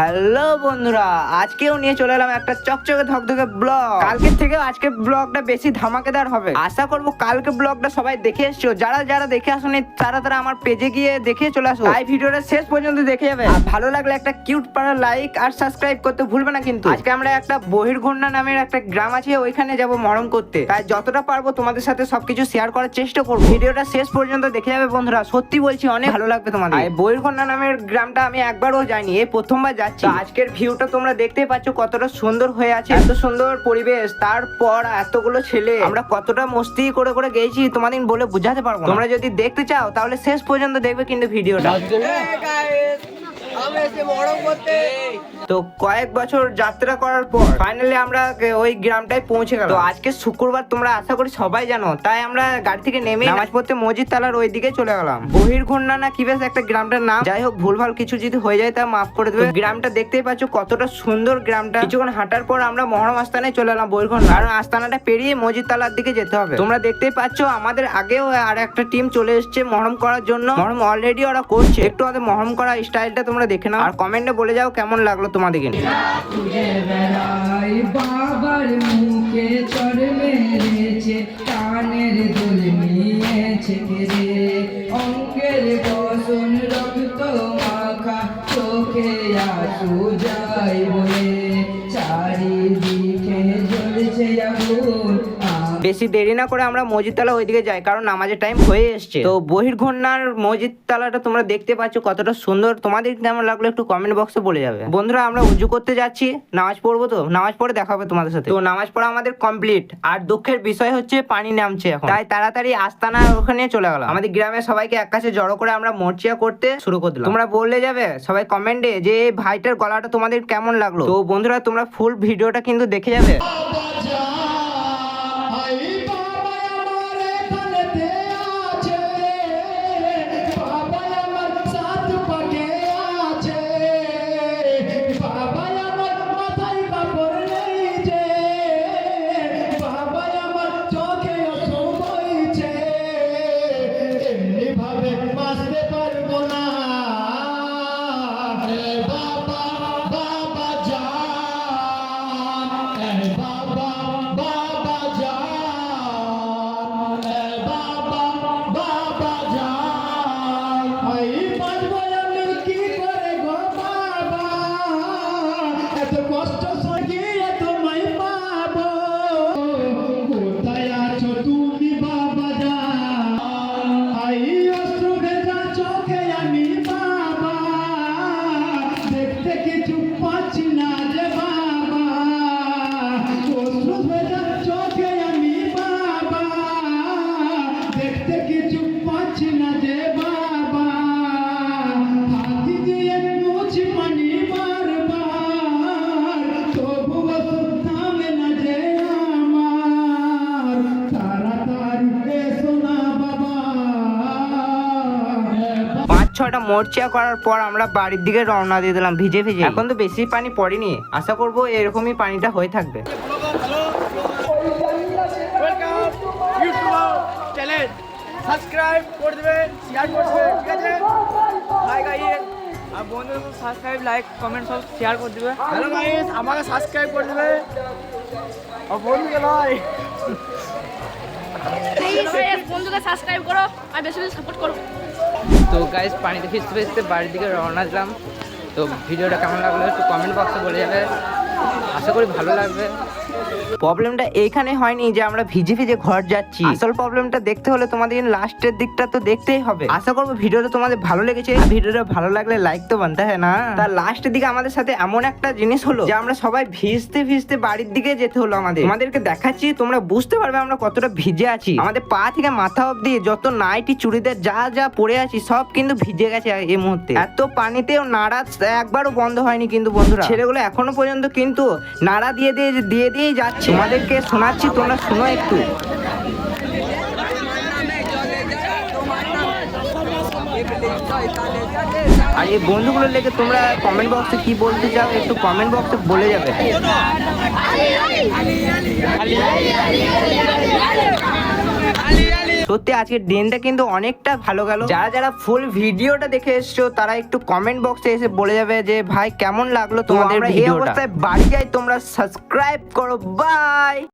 Hello বন্ধুরা, আজকেও নিয়ে চলে এলাম একটা চকচকে ধকধকে ব্লগ। কালকের থেকে আজকে ব্লগটা বেশি ধামাকেদার হবে। আশা করব কালকে ব্লগটা সবাই দেখে এসছো। যারা যারা দেখে আসোনি তারা আমার পেজে গিয়ে দেখে চলে আসো। এই ভিডিওটা শেষ পর্যন্ত দেখে যাবে। আর ভালো লাগলে একটা কিউট পাড়া লাইক আর সাবস্ক্রাইব করতে ভুলবে না কিন্তু। আজকে আমরা একটা বহিরঘন্না নামের একটা গ্রাম আছে, ওইখানে যাব মহরম করতে। তাই যতটা পারবো তোমাদের সাথে সবকিছু শেয়ার করার চেষ্টা করবো। ভিডিওটা শেষ পর্যন্ত দেখে যাবে বন্ধুরা, সত্যি বলছি অনেক ভালো লাগবে তোমাদের। এই বহিরঘন্না নামের গ্রামটা আমি একবারও যাইনি, এই প্রথমবার যাচ্ছি। আজকের ভিউটা তোমরা দেখতেই পাচ্ছ কতটা সুন্দর হয়ে আছে, এত সুন্দর পরিবেশ, তারপর এতগুলো ছেলে, আমরা কতটা মস্তি করে করে গেছি তোমাদের বলে বুঝাতে পারবো না। তোমরা যদি দেখতে চাও তাহলে শেষ পর্যন্ত দেখবে কিন্তু ভিডিওটা। তো কয়েক বছর যাত্রা করার পর ফাইনালি আমরা ওই গ্রামটায় পৌঁছে গেল। তো আজকে শুক্রবার, তোমরা আশা করি সবাই জানো, তাই আমরা গাড়ি থেকে নেমে নামাজ পড়তে মসজিদ তালার ওই দিকে চলে গেলাম। বহিরঘন্না না কি বেশ একটা গ্রামটার নাম, যাই হোক ভুলভাল কিছু যদি হয়ে যায় তা মাফ করে দেবে। গ্রামটা দেখতেই পাচ্ছ কতটা সুন্দর গ্রামটা। কিছুক্ষণ হাঁটার পর আমরা মহরম আস্তানায় চলে এলাম বহিরঘন্না, কারণ আস্তানাটা পেরিয়ে মসজিদ তালার দিকে যেতে হবে। তোমরা দেখতেই পাচ্ছ আমাদের আগেও আর একটা টিম চলে এসেছে মহরম করার জন্য। মহরম অলরেডি ওরা করছে, একটু আমাদের মহরম করা স্টাইলটা তোমরা দেখে নাও আর কমেন্টে বলে যাও কেমন লাগলো তোমাদেরকে। বাবার মুখে চর মেরেছে, কানের দুল নিয়েছে রে, অঙ্কের বসন রক্ত মাখা, চোখে আসু যাই বলে, চারিদিকে জ্বলছে আগুন। বেশি দেরি না করে আমরা মসজিদ তালা ওইদিকে যাই, কারণ নামাজের টাইম হয়ে এসছে। তো বহিরঘন্নার মসজিদ তালাটা তোমরা দেখতে পাচ্ছ কতটা সুন্দর। তোমাদের কেমন লাগলো একটু কমেন্ট বক্সে বলে যাবে। বন্ধুরা আমরা উজু করতে যাচ্ছি, নামাজ পড়বো, তো নামাজ পড়ে দেখা হবে তোমাদের সাথে। তো নামাজ পড়া আমাদের কমপ্লিট, আর দুঃখের বিষয় হচ্ছে পানি নামছে এখন, তাই তাড়াতাড়ি আস্তানা ওখানে চলে গেলাম। আমাদের গ্রামের সবাইকে এক কাছে জড়ো করে আমরা মোর্চিয়া করতে শুরু করে দিলাম। তোমরা বললে যাবে সবাই কমেন্টে যে এই ভাইটার গলাটা তোমাদের কেমন লাগলো। তো বন্ধুরা তোমরা ফুল ভিডিওটা কিন্তু দেখে যাবে। ছটা মোর্চা করার পর আমরা বাড়ির দিকে রওনা দিয়ে দিলাম ভিজে ভিজে। এখন তো বেশি পানি পড়েনি, আশা করবো এরকমই পানিটা হয়ে থাকবে। সাবস্ক্রাইব করে দেবে, শেয়ার করে দেবে, ঠিক আছে ভাই গাইস। আর বন্ধুদের সাবস্ক্রাইব, লাইক, কমেন্ট সব শেয়ার করে দেবে। হ্যালো গাইস, আমাকে সাবস্ক্রাইব করে দেবে আর বন্ধুকে নয়, বন্ধুকে সাবস্ক্রাইব করো আর বেশি বেশি সাপোর্ট করো। তো গাইস পানিতে ভিজতে ভিজতে বাড়ির দিকে রওনা দিলাম। তো ভিডিওটা কেমন লাগলো একটু কমেন্ট বক্সে বলে যাবে, আশা করি ভালো লাগবে। প্রবলেমটা এইখানে হয়নি যে আমরা ভিজে ভিজে ঘর যাচ্ছি, আসল প্রবলেমটা দেখতে হলে তোমাদের লাস্টের দিকটা তো দেখতেই হবে। আশা করবো ভিডিওটা তোমাদের ভালো লেগেছে। ভিডিওটা ভালো লাগলে লাইক তো বানতে হয় না। তার লাস্টের দিকে আমাদের সাথে এমন একটা জিনিস হলো যে আমরা সবাই ভিজতে ভিজতে বাড়ির দিকে যেতে হলো। তোমাদেরকে দেখাচ্ছি, তোমরা বুঝতে পারবে আমরা কতটা ভিজে আছি। আমাদের পা থেকে মাথা অব্দি যত নাইটি চুড়িদার যা যা পরে আছি সব কিন্তু ভিজে গেছে এই মুহূর্তে। এত পানিতেও নাড়া একবারও বন্ধ হয়নি কিন্তু বন্ধুরা। ছেলেগুলো এখনো পর্যন্ত কিন্তু নাড়া দিয়ে দিয়ে যাচ্ছে। তোমাদেরকে শোনাচ্ছি, তোমরা শুনো একটু। আর এই বন্ধুগুলোর লেগে তোমরা কমেন্ট বক্সে কি বলতে চাও একটু কমেন্ট বক্সে বলে যাবে। সত্যি আজকের দিনটা কিন্তু অনেকটা ভালো গেল। যারা যারা ফুল ভিডিওটা দেখে এসছো তারা একটু কমেন্ট বক্সে এসে বলে যাবে যে ভাই কেমন লাগলো তোমাদের ভিডিওটা। এই অবস্থায় বাড়ি যাই, তোমরা সাবস্ক্রাইব করো। বাই।